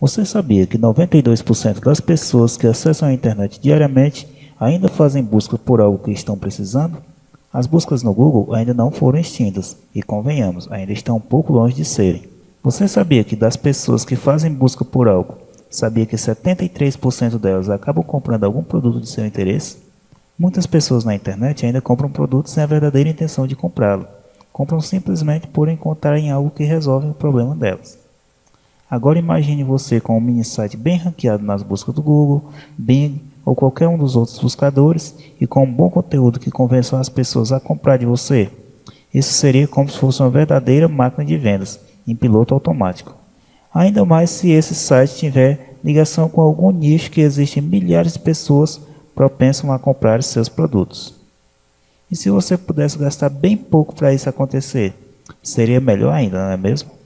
Você sabia que 92% das pessoas que acessam a internet diariamente ainda fazem busca por algo que estão precisando? As buscas no Google ainda não foram extintas e, convenhamos, ainda estão um pouco longe de serem. Você sabia que das pessoas que fazem busca por algo, sabia que 73% delas acabam comprando algum produto de seu interesse? Muitas pessoas na internet ainda compram produtos sem a verdadeira intenção de comprá-lo. Compram simplesmente por encontrarem algo que resolve o problema delas. Agora imagine você com um mini site bem ranqueado nas buscas do Google, Bing ou qualquer um dos outros buscadores e com um bom conteúdo que convença as pessoas a comprar de você. Isso seria como se fosse uma verdadeira máquina de vendas, em piloto automático. Ainda mais se esse site tiver ligação com algum nicho que existem milhares de pessoas propensas a comprar seus produtos. E se você pudesse gastar bem pouco para isso acontecer, seria melhor ainda, não é mesmo?